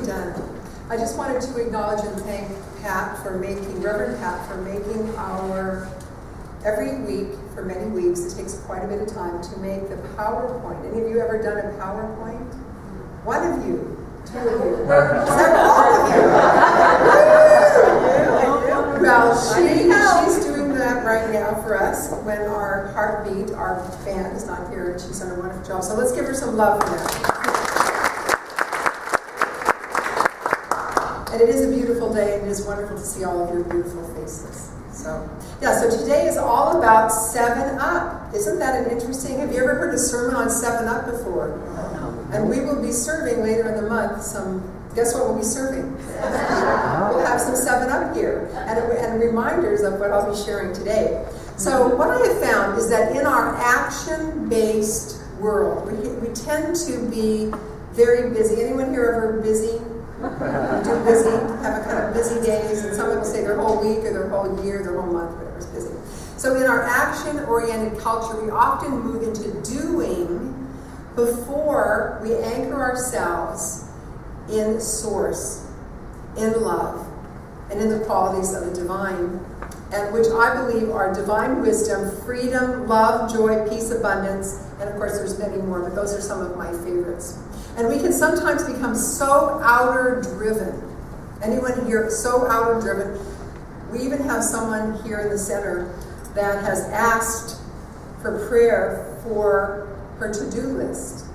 done. I just wanted to acknowledge and thank Reverend Pat, for making every week, for many weeks, it takes quite a bit of time to make the PowerPoint. Any of you ever done a PowerPoint? One of you. Two of you. Several, all of you. Well, she's doing that right now for us when our Heartbeat, our band, is not here, and she's done a wonderful job. So let's give her some love for that. And it is a beautiful day, and it is wonderful to see all of your beautiful faces. So today is all about 7-Up. Isn't that an interesting? Have you ever heard a sermon on 7-Up before? No. And we will be serving later in the month guess what we'll be serving? We'll have some 7-Up here, and reminders of what I'll be sharing today. So what I have found is that in our action-based world, we tend to be very busy. Anyone here ever busy? Do busy, have a kind of busy days, and some people say their whole week or their whole year, their whole month, whatever is busy. So in our action-oriented culture, we often move into doing before we anchor ourselves in source, in love, and in the qualities of the divine, and which I believe are divine wisdom, freedom, love, joy, peace, abundance, and of course there's many more, but those are some of my favorites. And we can sometimes become so outer-driven. Anyone here so outer-driven? We even have someone here in the center that has asked for prayer for her to-do list.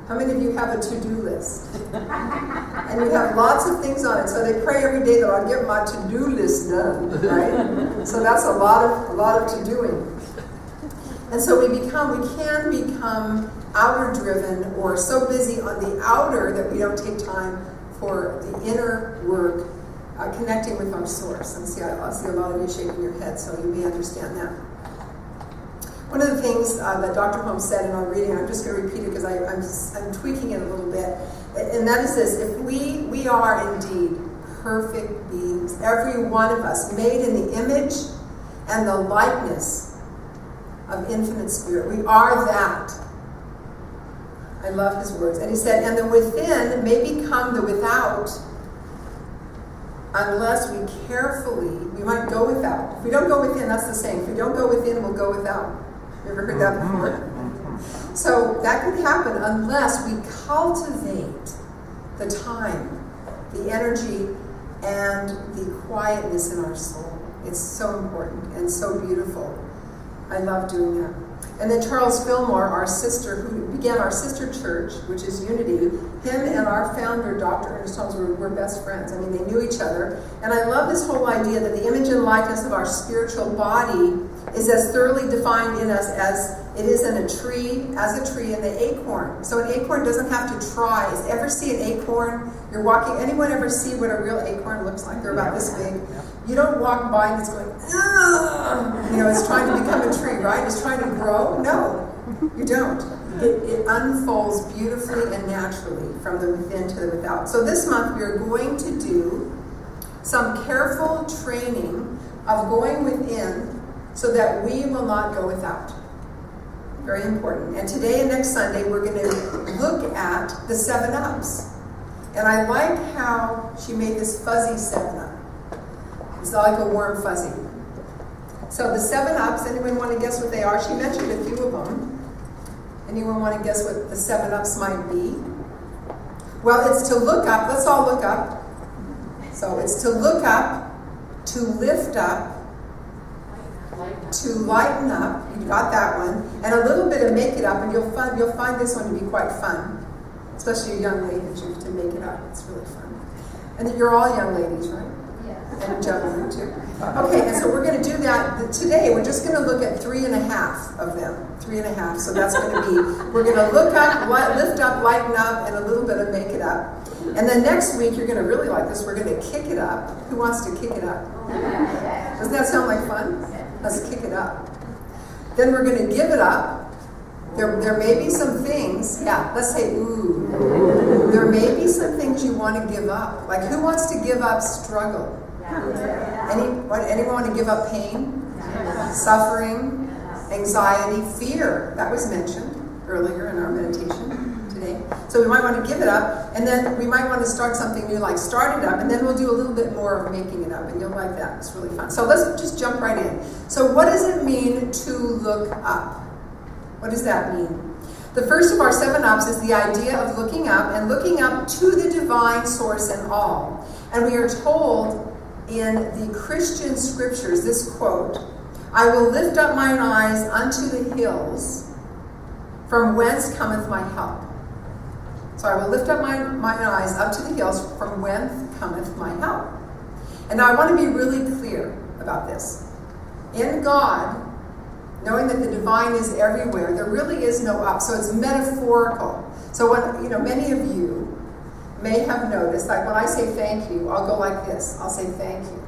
How many of you have a to-do list? And you have lots of things on it. So they pray every day that I'll get my to-do list done, right? So that's a lot of to-doing. And so we can become outer-driven or so busy on the outer that we don't take time for the inner work, connecting with our source. And I see a lot of you shaking your head, so you may understand that. One of the things that Dr. Holmes said in our reading, I'm just going to repeat it because I'm tweaking it a little bit, and that is this: if we are indeed perfect beings, every one of us, made in the image and the likeness of infinite spirit. We are that. I love his words. And he said, and the within may become the without unless we might go without. If we don't go within, that's the saying. If we don't go within, we'll go without. You ever heard that before? So that could happen unless we cultivate the time, the energy, and the quietness in our soul. It's so important and so beautiful. I love doing that. And then Charles Fillmore, our sister, who began our sister church, which is Unity, him and our founder, Dr. Ernest Holmes, were best friends. I mean, they knew each other. And I love this whole idea that the image and likeness of our spiritual body is as thoroughly defined in us as it is in a tree, in the acorn. So an acorn doesn't have to try. Ever see an acorn? You're walking, anyone ever see what a real acorn looks like? They're about this big. You don't walk by and it's going, ugh! It's trying to become a tree, right? It's trying to grow. No, you don't. It unfolds beautifully and naturally from the within to the without. So this month we are going to do some careful training of going within so that we will not go without. Very important. And today and next Sunday we're going to look at the 7-Ups. And I like how she made this fuzzy 7-Up. It's like a warm fuzzy. So the 7-Ups, anyone want to guess what they are? She mentioned a few of them. Anyone want to guess what the 7-Ups might be? Well, it's to look up. Let's all look up. So it's to look up, to lift up, to lighten up. You got that one. And a little bit of make it up, and you'll find this one to be quite fun. Especially you young ladies, to make it up. It's really fun. And you're all young ladies, right? And gentlemen too. Okay, and so we're going to do that today. We're just going to look at 3.5 of them. 3.5. So that's going to be, we're going to look up, lift up, lighten up, and a little bit of make it up. And then next week, you're going to really like this. We're going to kick it up. Who wants to kick it up? Doesn't that sound like fun? Let's kick it up. Then we're going to give it up. There may be some things, let's say, ooh. There may be some things you want to give up. Like, who wants to give up struggle? Anyone want to give up pain? Suffering? Anxiety? Fear? That was mentioned earlier in our meditation today. So we might want to give it up, and then we might want to start something new, like start it up, and then we'll do a little bit more of making it up, and you'll like that. It's really fun. So let's just jump right in. So what does it mean to look up? What does that mean? The first of our 7 ups is the idea of looking up, and looking up to the divine source and all. And we are told in the Christian scriptures this quote, "I will lift up mine eyes unto the hills, from whence cometh my help." So I will lift up mine eyes up to the hills, from whence cometh my help. And now I want to be really clear about this. In God, knowing that the divine is everywhere, there really is no up. So it's metaphorical. So when, many of you may have noticed, like when I say thank you, I'll go like this. I'll say thank you.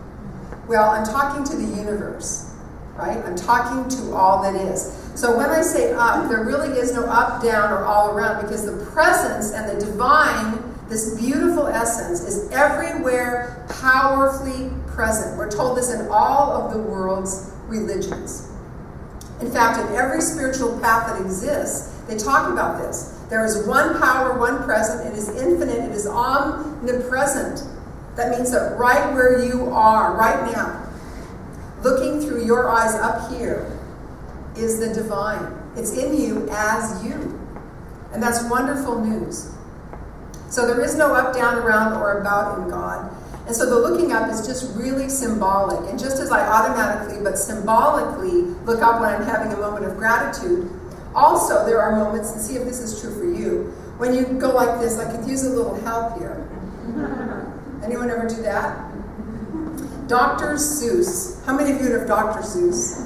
Well, I'm talking to the universe, right? I'm talking to all that is. So when I say up, there really is no up, down, or all around, because the presence and the divine, this beautiful essence, is everywhere powerfully present. We're told this in all of the world's religions. In fact, in every spiritual path that exists, they talk about this. There is one power, one present. It is infinite. It is omnipresent. That means that right where you are, right now, looking through your eyes up here, is the divine. It's in you as you. And that's wonderful news. So there is no up, down, around, or about in God. And so the looking up is just really symbolic. And just as I automatically, but symbolically, look up when I'm having a moment of gratitude, also there are moments, and see if this is true for you, when you go like this. I could use a little help here. Anyone ever do that? Dr. Seuss. How many of you know Dr. Seuss?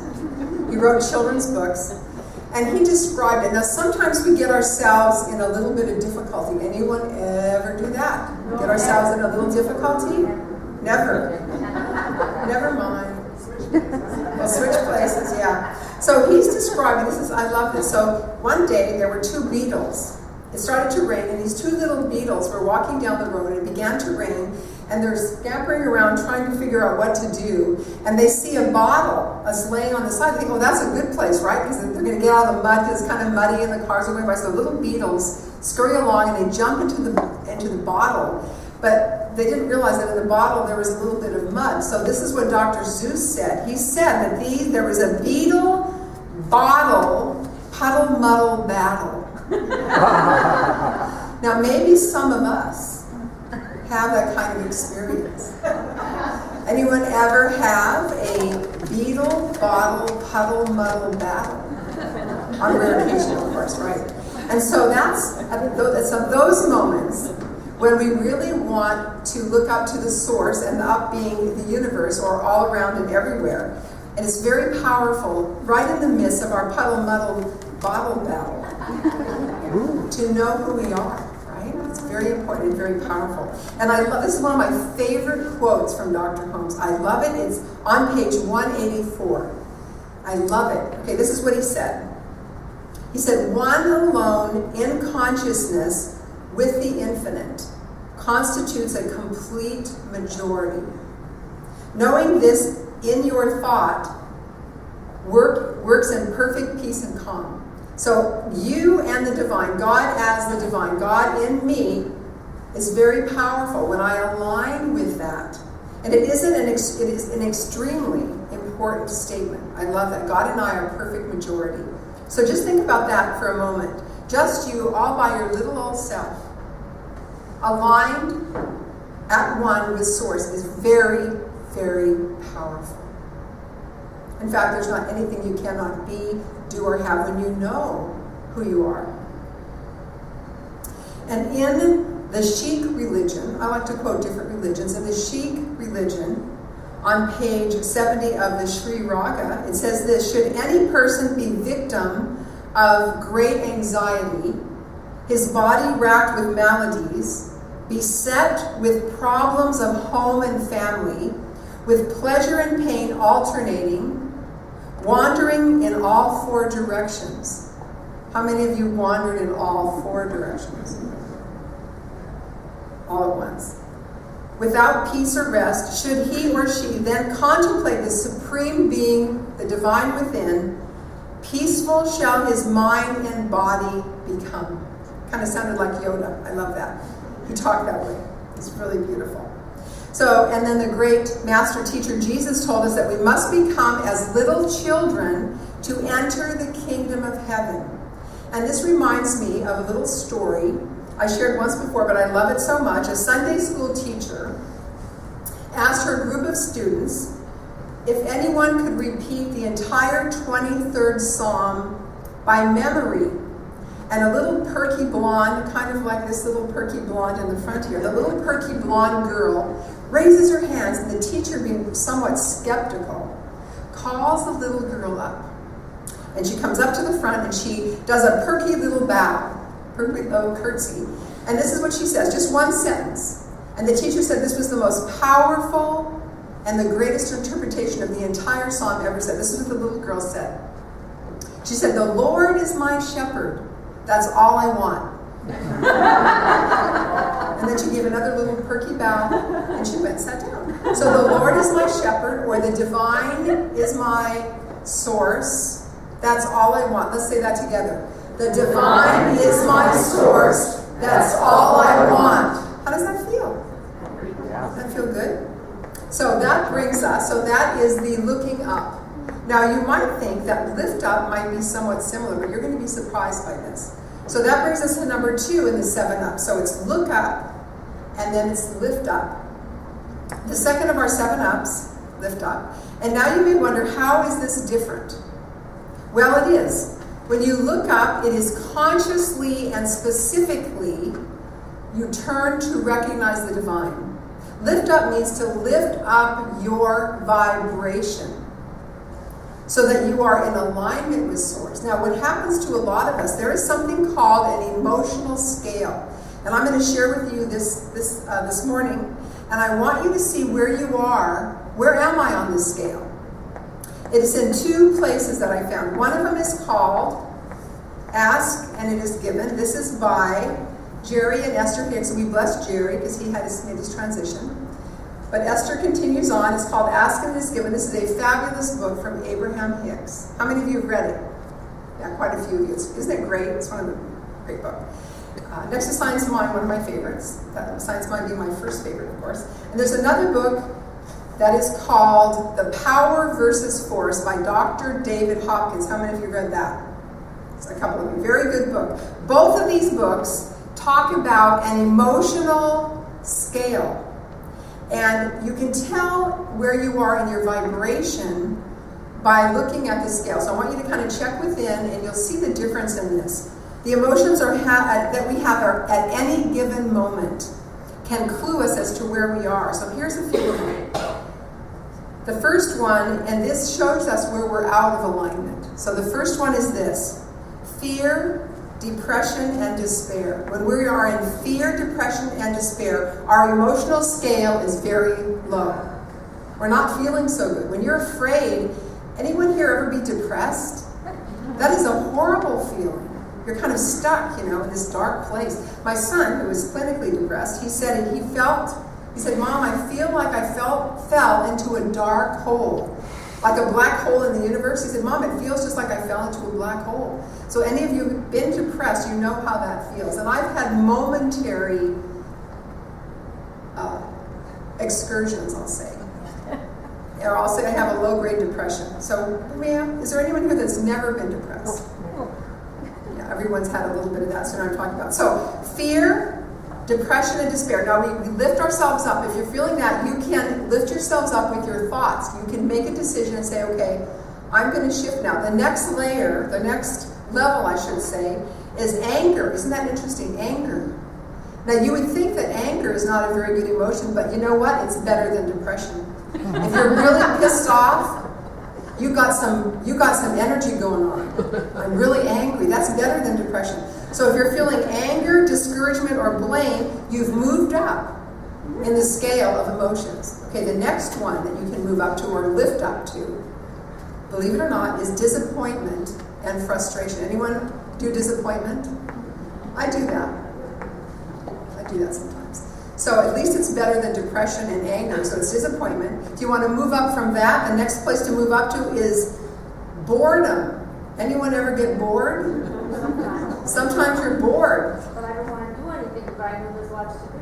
He wrote children's books. And he described it. Now, sometimes we get ourselves in a little bit of difficulty. Anyone ever do that? Get ourselves in a little difficulty? Never. Never mind. We'll switch places, yeah. So he's describing, I love this. So one day there were 2 beetles. It started to rain, and these 2 little beetles were walking down the road, and it began to rain, and they're scampering around trying to figure out what to do. And they see a bottle laying on the side. They think, that's a good place, right? Because they're going to get out of the mud because it's kind of muddy and the cars are going by. So the little beetles scurry along, and they jump into the bottle. But they didn't realize that in the bottle there was a little bit of mud. So this is what Dr. Seuss said. He said that there was a beetle bottle puddle muddle battle. Now maybe some of us have that kind of experience. Anyone ever have a beetle bottle puddle muddle battle? On rare occasion, of course, right? And so that's those moments when we really want to look up to the source, and the up being the universe, or all around and everywhere. And it's very powerful, right in the midst of our puddle muddle bottle battle, to know who we are. It's very important and very powerful. And I love, this is one of my favorite quotes from Dr. Holmes. I love it. It's on page 184. I love it. Okay, this is what he said. He said, "One alone in consciousness with the infinite constitutes a complete majority. Knowing this in your thought works in perfect peace and calm." So you and the divine, God as the divine, God in me, is very powerful when I align with that. And it is an extremely important statement. I love that. God and I are perfect majority. So just think about that for a moment. Just you, all by your little old self, aligned at one with Source, is very, very powerful. In fact, there's not anything you cannot be, do, or have when you know who you are. And in the Sikh religion, I like to quote different religions, in the Sikh religion, on page 70 of the Sri Raga, it says this: "Should any person be victim of great anxiety, his body racked with maladies, beset with problems of home and family, with pleasure and pain alternating, wandering in all 4 directions." How many of you wandered in all 4 directions? All at once. "Without peace or rest, should he or she then contemplate the supreme being, the divine within, peaceful shall his mind and body become." Kind of sounded like Yoda. I love that. He talked that way. It's really beautiful. So, and then the great master teacher Jesus told us that we must become as little children to enter the kingdom of heaven. And this reminds me of a little story I shared once before, but I love it so much. A Sunday school teacher asked her group of students if anyone could repeat the entire 23rd Psalm by memory. And a little perky blonde, kind of like this little perky blonde in the front here, the little perky blonde girl raises her hands, and the teacher, being somewhat skeptical, calls the little girl up. And she comes up to the front and she does a perky little bow, perky little curtsy. And this is what she says, just one sentence. And the teacher said this was the most powerful and the greatest interpretation of the entire psalm ever said. This is what the little girl said. She said, "The Lord is my shepherd. That's all I want." And then she gave another little perky bow, and she went and sat down. So the Lord is my shepherd, or the divine is my source. That's all I want. Let's say that together. The divine is my source. That's all I want. How does that feel? Does that feel good? So that brings us, so that is the looking up. Now you might think that lift up might be somewhat similar, but you're going to be surprised by this. So that brings us to number 2 in the 7 up. So it's look up, and then it's lift up. The second of our 7 ups, lift up. And now you may wonder, how is this different? Well, it is. When you look up, it is consciously and specifically you turn to recognize the divine. Lift up means to lift up your vibration so that you are in alignment with Source. Now, what happens to a lot of us, there is something called an emotional scale. And I'm going to share with you this morning, and I want you to see where you are. Where am I on this scale? It is in 2 places that I found. One of them is called Ask and It Is Given. This is by Jerry and Esther Hicks. We bless Jerry because he made his transition. But Esther continues on. It's called Ask and It Is Given. This is a fabulous book from Abraham Hicks. How many of you have read it? Yeah, quite a few of you. Isn't it great? It's one of the great books. Next to Science Mind, one of my favorites. Science Mind being my first favorite, of course. And there's another book that is called The Power versus Force by Dr. David Hopkins. How many of you read that? It's a couple of you. Very good book. Both of these books talk about an emotional scale. And you can tell where you are in your vibration by looking at the scale. So I want you to kind of check within, and you'll see the difference in this. The emotions that we have at any given moment can clue us as to where we are. So here's a few of them. The first one, and this shows us where we're out of alignment. So the first one is this: fear, depression, and despair. When we are in fear, depression, and despair, our emotional scale is very low. We're not feeling so good. When you're afraid, anyone here ever be depressed? That is a horrible feeling. You're kind of stuck, in this dark place. My son, who is clinically depressed, he said, "Mom, I feel like I fell into a dark hole, like a black hole in the universe." He said, "Mom, it feels just like I fell into a black hole." So any of you who've been depressed, you know how that feels. And I've had momentary excursions, I'll say. Or I'll say I have a low-grade depression. So, ma'am, is there anyone here that's never been depressed? Yeah, everyone's had a little bit of that, so now I'm talking about. So, fear, depression, and despair. Now, we lift ourselves up. If you're feeling that, you can lift yourselves up with your thoughts. You can make a decision and say, okay, I'm going to shift now. The next layer, the next level, I should say, is anger. Isn't that interesting? Anger. Now, you would think that anger is not a very good emotion, but you know what? It's better than depression. If you're really pissed off, you got some energy going on. I'm really angry. That's better than depression. So if you're feeling anger, discouragement, or blame, you've moved up in the scale of emotions. Okay, the next one that you can move up to or lift up to, believe it or not, is disappointment and frustration. Anyone do disappointment? I do that. I do that sometimes. So at least it's better than depression and anger, so it's disappointment. If you want to move up from that, the next place to move up to is boredom. Anyone ever get bored? Sometimes you're bored. I know there's lots to do.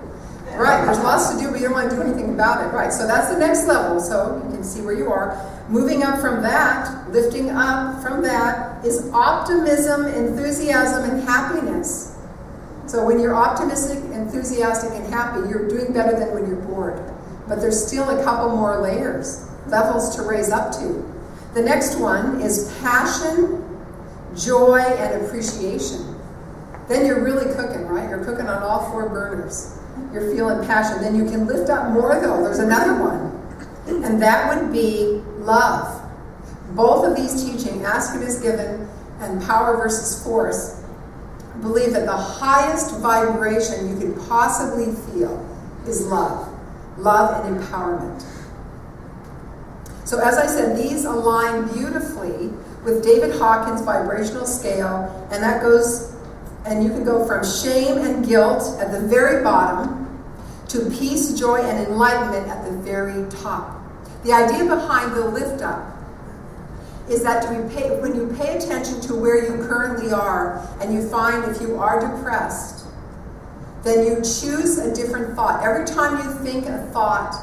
Right, there's lots to do, but you don't want to do anything about it. Right, so that's the next level. So you can see where you are. Moving up from that, lifting up from that, is optimism, enthusiasm, and happiness. So when you're optimistic, enthusiastic, and happy, you're doing better than when you're bored. But there's still a couple more layers, levels to raise up to. The next one is passion, joy, and appreciation. Then you're really cooking, right? You're cooking on all 4 burners. You're feeling passion. Then you can lift up more, though. There's another one. And that would be love. Both of these teaching, ask and is given, and power versus force, believe that the highest vibration you could possibly feel is love. Love and empowerment. So as I said, these align beautifully with David Hawkins' vibrational scale, and that goes, and you can go from shame and guilt at the very bottom to peace, joy, and enlightenment at the very top. The idea behind the lift up is that when you pay attention to where you currently are, and you find if you are depressed, then you choose a different thought. Every time you think a thought,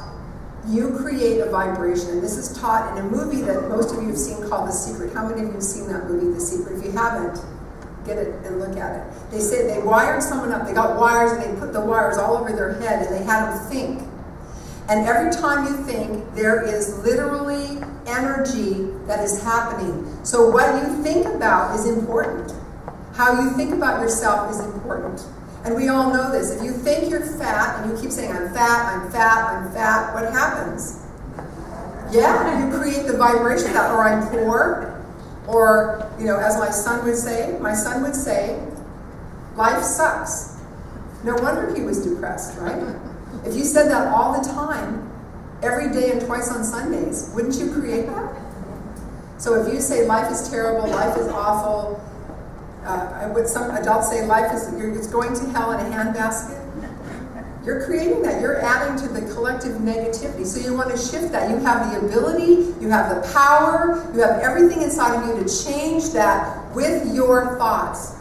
you create a vibration. And this is taught in a movie that most of you have seen called The Secret. How many of you have seen that movie, The Secret? If you haven't, get it and look at it. They say they wired someone up. They got wires and they put the wires all over their head and they had them think. And every time you think, there is literally energy that is happening. So what you think about is important. How you think about yourself is important. And we all know this. If you think you're fat and you keep saying, I'm fat, I'm fat, I'm fat, what happens? Yeah, you create the vibration of that. Or I'm poor. Or, as my son would say, life sucks. No wonder he was depressed, right? If you said that all the time, every day and twice on Sundays, wouldn't you create that? So if you say life is terrible, life is awful, some adults say life is, it's going to hell in a handbasket, you're creating that. You're adding to the collective negativity. So you want to shift that. You have the ability, you have the power, you have everything inside of you to change that with your thoughts.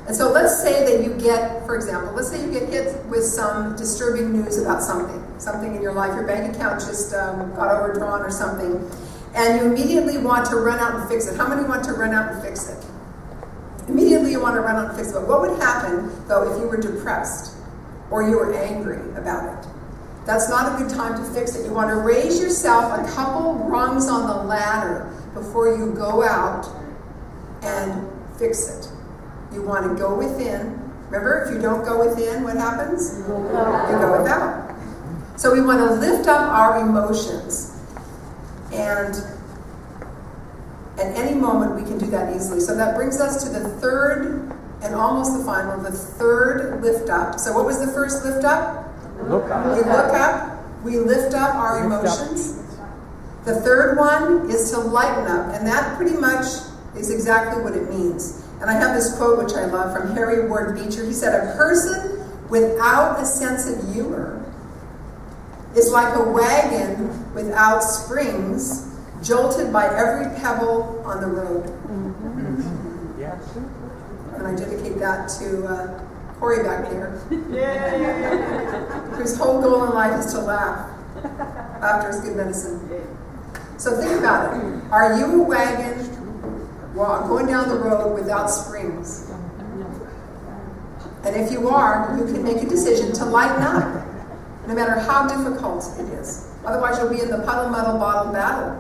And so let's say that you get, for example, let's say you get hit with some disturbing news about something in your life. Your bank account just got overdrawn or something, and you immediately want to run out and fix it. How many want to run out and fix it? Immediately you want to run out and fix it. But what would happen, though, if you were depressed or you were angry about it? That's not a good time to fix it. You want to raise yourself a couple rungs on the ladder before you go out and fix it. You want to go within. Remember, if you don't go within, what happens? You go without. So we want to lift up our emotions. And at any moment, we can do that easily. So that brings us to the third and almost the final, the third lift up. So what was the first lift up? Look up. We look up. We lift up our emotions. The third one is to lighten up. And that pretty much is exactly what it means. And I have this quote, which I love, from Harry Ward Beecher. He said, a person without a sense of humor is like a wagon without springs, jolted by every pebble on the road. Mm-hmm. Yes. And I dedicate that to Corey back there, whose whole goal in life is to laugh. Laughter is good medicine. So think about it. Are you a wagon going down the road without springs? And if you are, you can make a decision to lighten up, no matter how difficult it is. Otherwise, you'll be in the puddle, muddle, bottle battle.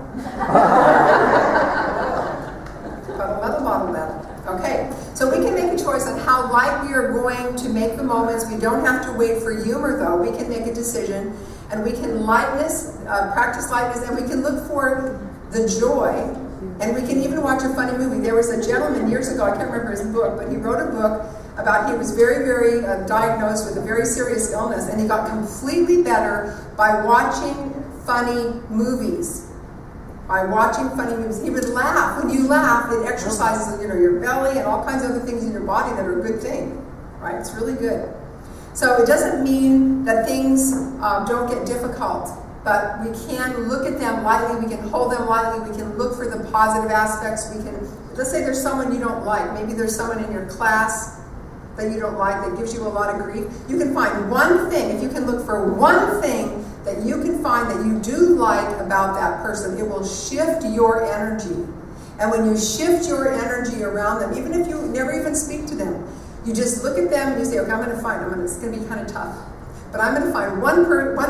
Puddle, muddle, bottle battle. Okay, so we can make a choice on how light we are going to make the moments. We don't have to wait for humor, though. We can make a decision, and we can practice lightness, and we can look for the joy, and we can even watch a funny movie. There was a gentleman years ago, I can't remember his book, but he wrote a book about, he was very, very diagnosed with a very serious illness, and he got completely better by watching funny movies. By watching funny movies. He would laugh. When you laugh, it exercises, your belly and all kinds of other things in your body that are a good thing, right? It's really good. So it doesn't mean that things don't get difficult, but we can look at them lightly, we can hold them lightly, we can look for the positive aspects, let's say there's someone you don't like, maybe there's someone in your class that you don't like, that gives you a lot of grief, you can find one thing. If you can look for one thing that you can find that you do like about that person, it will shift your energy. And when you shift your energy around them, even if you never even speak to them, you just look at them and you say, okay, it's going to be kind of tough, but I'm going to find one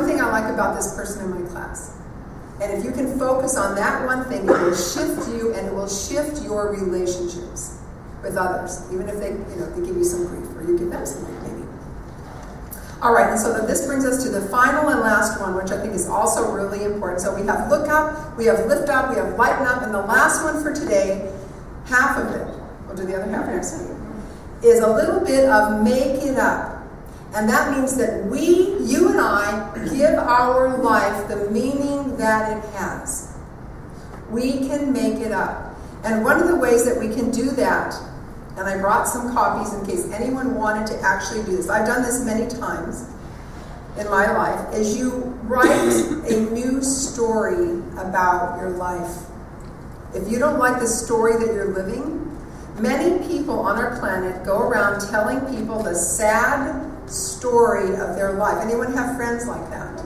thing I like about this person in my class. And if you can focus on that one thing, it will shift you, and it will shift your relationships with others, even if they give you some grief, or you give them some grief, maybe. All right, and so this brings us to the final and last one, which I think is also really important. So we have look up, we have lift up, we have lighten up, and the last one for today, half of it, we'll do the other half next week, is a little bit of make it up. And that means that you and I, give our life the meaning that it has. We can make it up. And one of the ways that we can do that, and I brought some copies in case anyone wanted to actually do this. I've done this many times in my life, is you write a new story about your life. If you don't like the story that you're living, many people on our planet go around telling people the sad story of their life. Anyone have friends like that?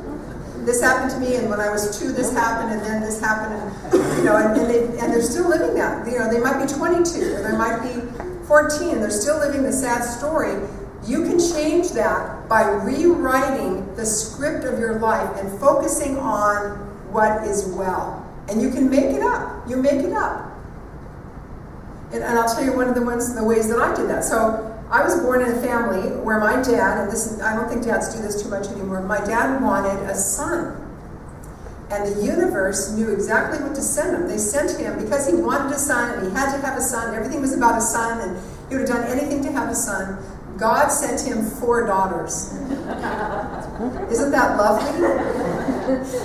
This happened to me, and when I was 2, this happened, and then this happened, and they're still living that. They might be 22, or they might be 14, and they're still living the sad story. You can change that by rewriting the script of your life and focusing on what is well. And you can make it up. You make it up. And I'll tell you one of the ways that I did that. So I was born in a family where my dad, and I don't think dads do this too much anymore, my dad wanted a son. And the universe knew exactly what to send him. They sent him, because he wanted a son, and he had to have a son, everything was about a son, and he would have done anything to have a son. God sent him 4 daughters. Isn't that lovely?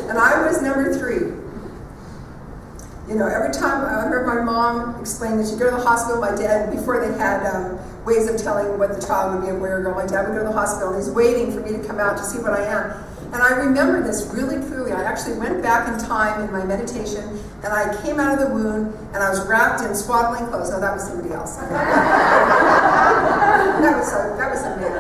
And I was number 3. Every time I remember my mom explained that she'd go to the hospital, my dad, before they had ways of telling what the child would be, a boy or girl, my dad would go to the hospital, and he's waiting for me to come out to see what I am. And I remember this really clearly. I actually went back in time in my meditation, and I came out of the womb, and I was wrapped in swaddling clothes. No, that was somebody else. that was a man.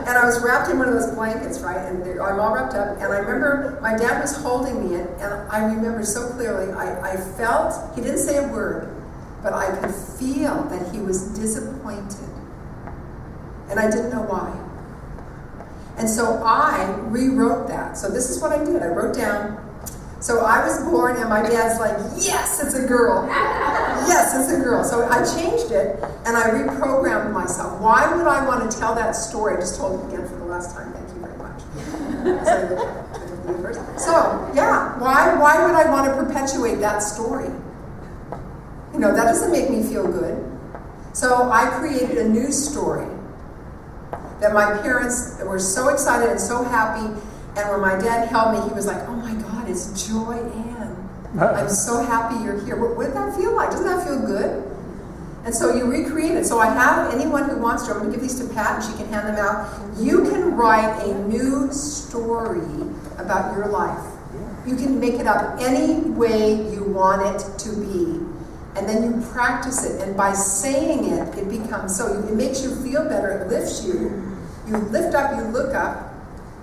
And I was wrapped in one of those blankets, right? And I'm all wrapped up. And I remember my dad was holding me, and I remember so clearly, I felt, he didn't say a word, but I could feel that he was disappointed. And I didn't know why. And so I rewrote that. So this is what I did. I wrote down, so I was born, and my dad's like, yes, it's a girl. Yes, it's a girl. So I changed it, and I reprogrammed myself. Why would I want to tell that story? I just told it again for the last time. Thank you very much. So, yeah, why would I want to perpetuate that story? That doesn't make me feel good. So I created a new story that my parents were so excited and so happy. And when my dad held me, he was like, oh my God, it's Joy-anne. I'm so happy you're here. What did that feel like? Doesn't that feel good? And so you recreate it. So I have anyone who wants to, I'm going to give these to Pat and she can hand them out. You can write a new story about your life. You can make it up any way you want it to be. And then you practice it. And by saying it, it becomes so. It makes you feel better. It lifts you. You lift up, you look up,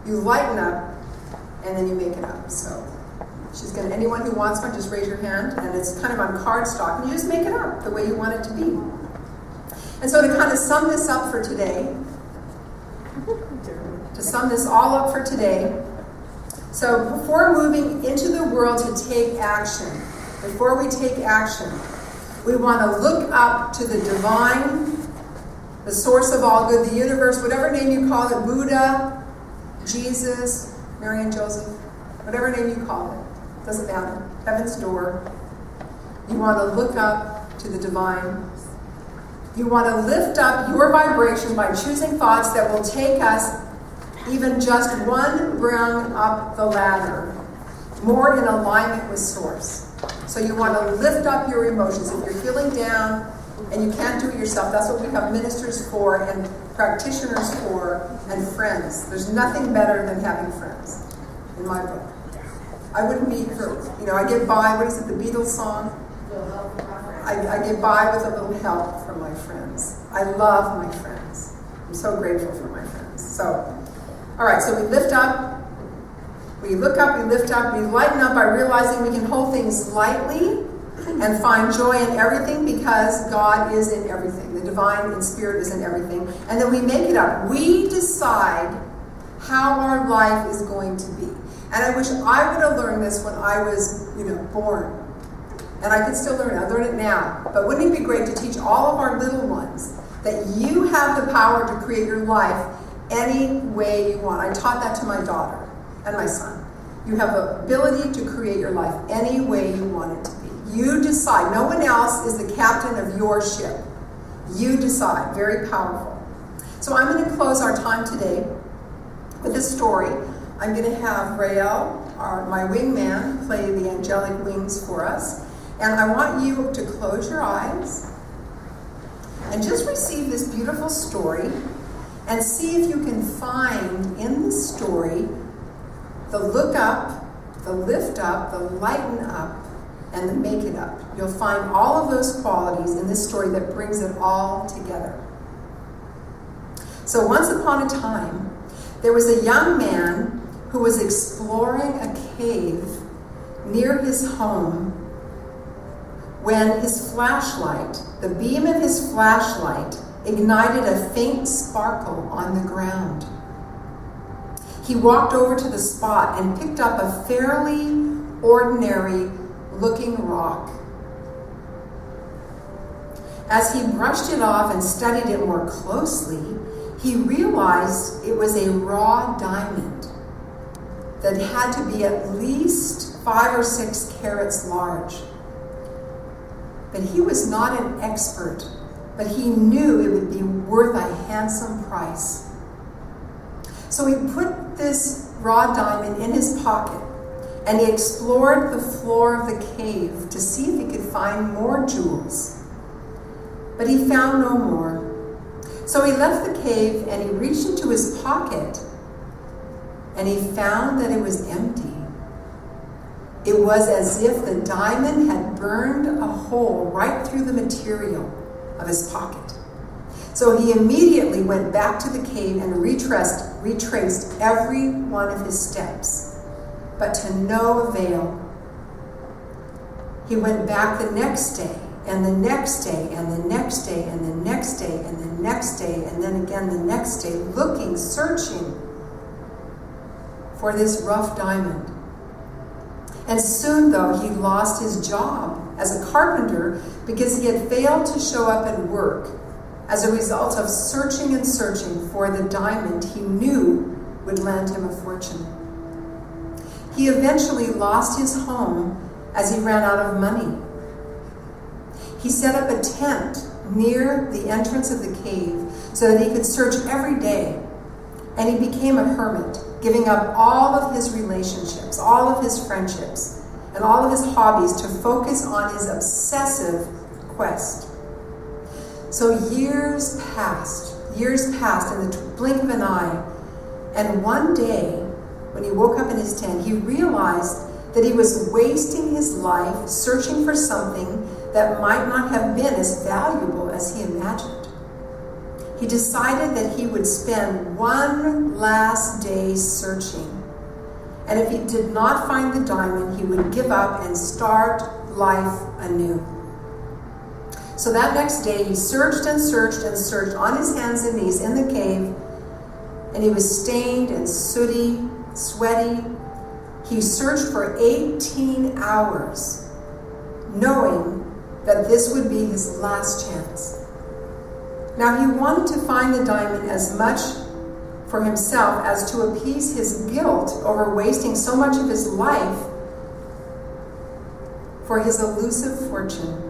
you lighten up, and then you make it up. So anyone who wants one, just raise your hand. And it's kind of on cardstock. And you just make it up the way you want it to be. And so to kind of sum this up for today, to sum this all up for today, so before moving into the world to take action, before we take action, we want to look up to the divine, the source of all good, the universe, whatever name you call it, Buddha, Jesus, Mary and Joseph, whatever name you call it, doesn't matter, heaven's door. You want to look up to the divine. You want to lift up your vibration by choosing thoughts that will take us even just one rung up the ladder, more in alignment with source. So you want to lift up your emotions. If you're feeling down and you can't do it yourself, that's what we have ministers for and practitioners for and friends. There's nothing better than having friends, in my book. I wouldn't be, I get by, what is it, the Beatles song? I get by with a little help from my friends. I love my friends. I'm so grateful for my friends. So, all right, so we lift up, we look up, we lift up, we lighten up by realizing we can hold things lightly and find joy in everything because God is in everything. The divine and spirit is in everything. And then we make it up. We decide how our life is going to be. And I wish I would have learned this when I was, born. And I can still learn it. I learn it now. But wouldn't it be great to teach all of our little ones that you have the power to create your life any way you want? I taught that to my daughter and my son. You have the ability to create your life any way you want it to be. You decide. No one else is the captain of your ship. You decide. Very powerful. So I'm going to close our time today with a story. I'm going to have Rael, my wingman, play the angelic wings for us. And I want you to close your eyes and just receive this beautiful story and see if you can find in the story the look up, the lift up, the lighten up, and the make it up. You'll find all of those qualities in this story that brings it all together. So once upon a time, there was a young man who was exploring a cave near his home when his flashlight, the beam of his flashlight, ignited a faint sparkle on the ground. He walked over to the spot and picked up a fairly ordinary looking rock. As he brushed it off and studied it more closely, he realized it was a raw diamond that had to be at least 5 or 6 carats large. But he was not an expert, but he knew it would be worth a handsome price. So he put this raw diamond in his pocket and he explored the floor of the cave to see if he could find more jewels. But he found no more. So he left the cave and he reached into his pocket and he found that it was empty. It was as if the diamond had burned a hole right through the material of his pocket. So he immediately went back to the cave and retraced every one of his steps, but to no avail. He went back the next day, and the next day, and the next day, and the next day, and the next day, and then again the next day, looking, searching for this rough diamond. And soon, though, he lost his job as a carpenter because he had failed to show up at work as a result of searching and searching for the diamond he knew would land him a fortune. He eventually lost his home as he ran out of money. He set up a tent near the entrance of the cave so that he could search every day, and he became a hermit, giving up all of his relationships, all of his friendships, and all of his hobbies to focus on his obsessive quest. So years passed in the blink of an eye, and one day, when he woke up in his tent, he realized that he was wasting his life searching for something that might not have been as valuable as he imagined. He decided that he would spend one last day searching. And if he did not find the diamond, he would give up and start life anew. So that next day, he searched and searched and searched on his hands and knees in the cave, and he was stained and sooty, sweaty. He searched for 18 hours, knowing that this would be his last chance. Now, he wanted to find the diamond as much for himself as to appease his guilt over wasting so much of his life for his elusive fortune.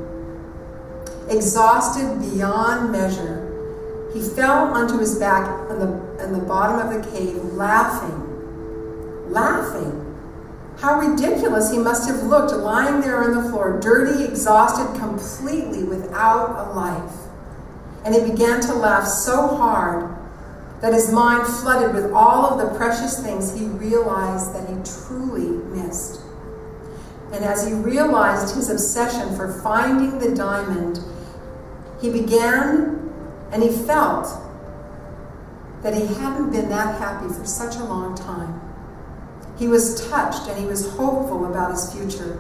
Exhausted beyond measure, he fell onto his back in the bottom of the cave, laughing. How ridiculous he must have looked lying there on the floor, dirty, exhausted, completely without a life. And he began to laugh so hard that his mind flooded with all of the precious things he realized that he truly missed. And as he realized his obsession for finding the diamond, he began And he felt that he hadn't been that happy for such a long time. He was touched and he was hopeful about his future.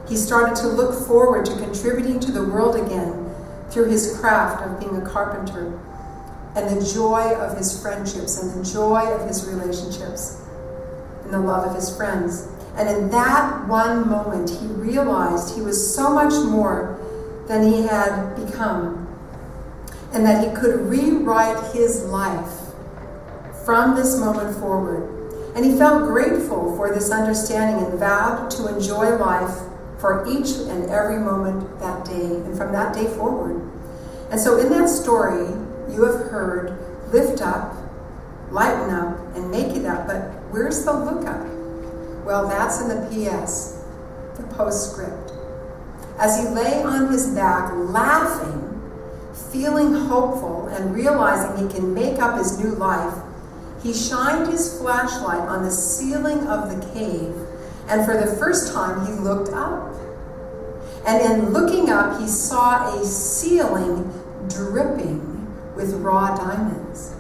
He started to look forward to contributing to the world again through his craft of being a carpenter, and the joy of his friendships and the joy of his relationships and the love of his friends. And in that one moment, he realized he was so much more than he had become, and that he could rewrite his life from this moment forward. And he felt grateful for this understanding and vowed to enjoy life for each and every moment that day and from that day forward. And so in that story, you have heard lift up, lighten up, and make it up. But where's the look up? Well, that's in the PS, the postscript. As he lay on his back, laughing, feeling hopeful, and realizing he can make up his new life, he shined his flashlight on the ceiling of the cave, and for the first time he looked up. And in looking up, he saw a ceiling dripping with raw diamonds.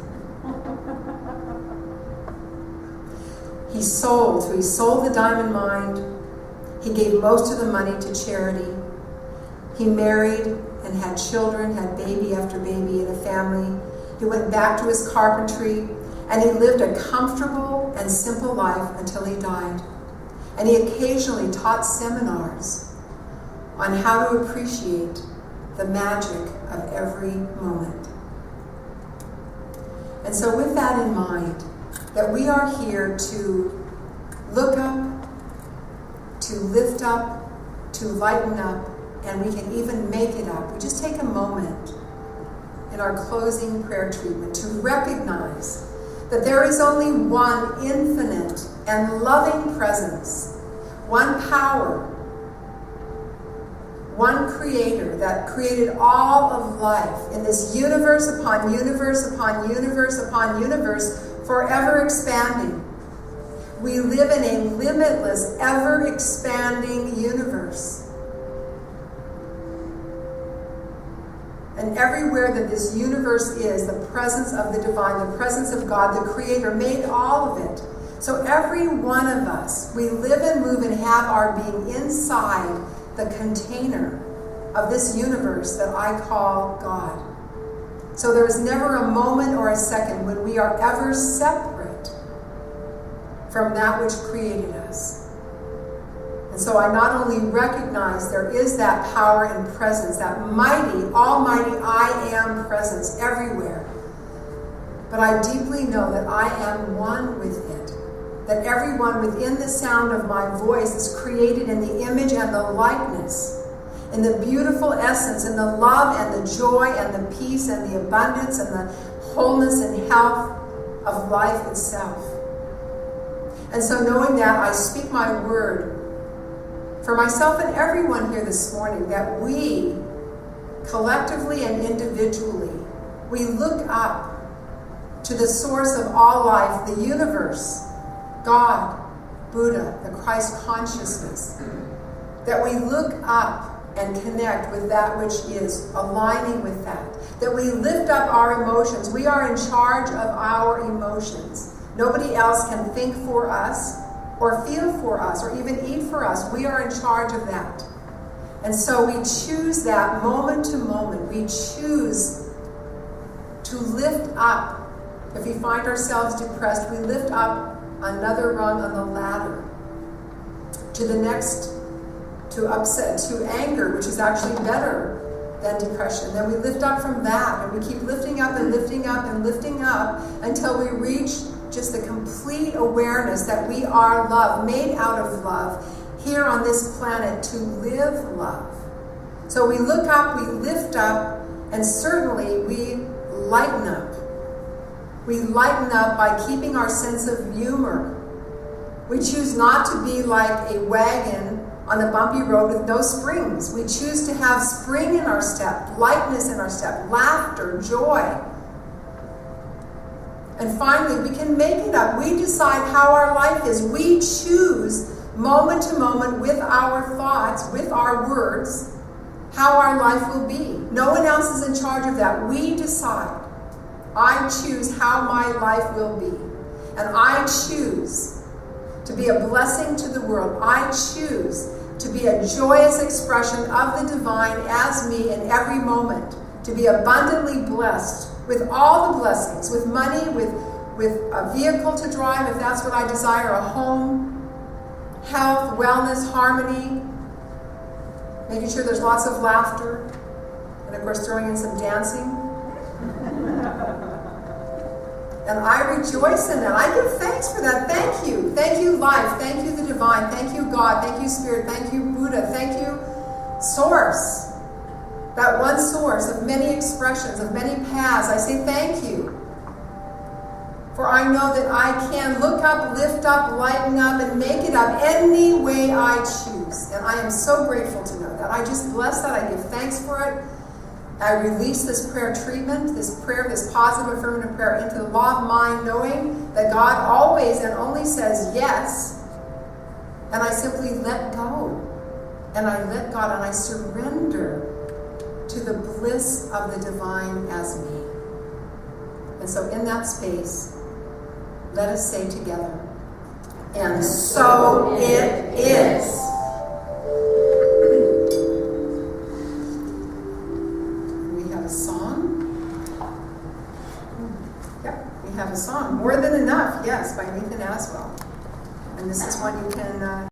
He sold the diamond mine. He gave most of the money to charity. He married and had children, had baby after baby and a family. He went back to his carpentry, and he lived a comfortable and simple life until he died. And he occasionally taught seminars on how to appreciate the magic of every moment. And so with that in mind, that we are here to look up, to lift up, to lighten up, and we can even make it up. We just take a moment in our closing prayer treatment to recognize that there is only one infinite and loving presence, one power, one creator that created all of life in this universe upon universe upon universe upon universe, forever expanding. We live in a limitless, ever-expanding universe. And everywhere that this universe is, the presence of the divine, the presence of God, the Creator, made all of it. So every one of us, we live and move and have our being inside the container of this universe that I call God. So there is never a moment or a second when we are ever separate from that which created us. And so I not only recognize there is that power and presence, that mighty, almighty I am presence everywhere, but I deeply know that I am one with it. That everyone within the sound of my voice is created in the image and the likeness, in the beautiful essence, in the love and the joy and the peace and the abundance and the wholeness and health of life itself. And so knowing that, I speak my word for myself and everyone here this morning, that we, collectively and individually, we look up to the source of all life, the universe, God, Buddha, the Christ consciousness, that we look up and connect with that which is, aligning with that we lift up our emotions. We are in charge of our emotions. Nobody else can think for us or feel for us or even eat for us. We are in charge of that. And so we choose that moment to moment. We choose to lift up. If we find ourselves depressed, we lift up another rung on the ladder to the next, to upset, to anger, which is actually better than depression. Then we lift up from that, and we keep lifting up and lifting up and lifting up until we reach just the complete awareness that we are love, made out of love, here on this planet to live love. So we look up, we lift up, and certainly we lighten up. We lighten up by keeping our sense of humor. We choose not to be like a wagon on a bumpy road with no springs. We choose to have spring in our step, lightness in our step, laughter, joy. And finally, we can make it up. We decide how our life is. We choose moment to moment with our thoughts, with our words, how our life will be. No one else is in charge of that. We decide. I choose how my life will be. And I choose to be a blessing to the world. I choose to be a joyous expression of the divine as me in every moment. To be abundantly blessed with all the blessings, with money, with a vehicle to drive, if that's what I desire, a home, health, wellness, harmony, making sure there's lots of laughter, and of course throwing in some dancing. And I rejoice in that. I give thanks for that. Thank you. Thank you, life. Thank you, the divine. Thank you, God. Thank you, Spirit. Thank you, Buddha. Thank you, Source. That one source of many expressions, of many paths. I say thank you. For I know that I can look up, lift up, lighten up, and make it up any way I choose. And I am so grateful to know that. I just bless that. I give thanks for it. I release this prayer treatment, this prayer, this positive affirmative prayer into the law of mind, knowing that God always and only says yes. And I simply let go. And I let God, and I surrender to the bliss of the divine as me. And so in that space, let us say together, and so it is. We have a song. Yeah, we have a song. More Than Enough, yes, by Nathan Aswell. And this is one you can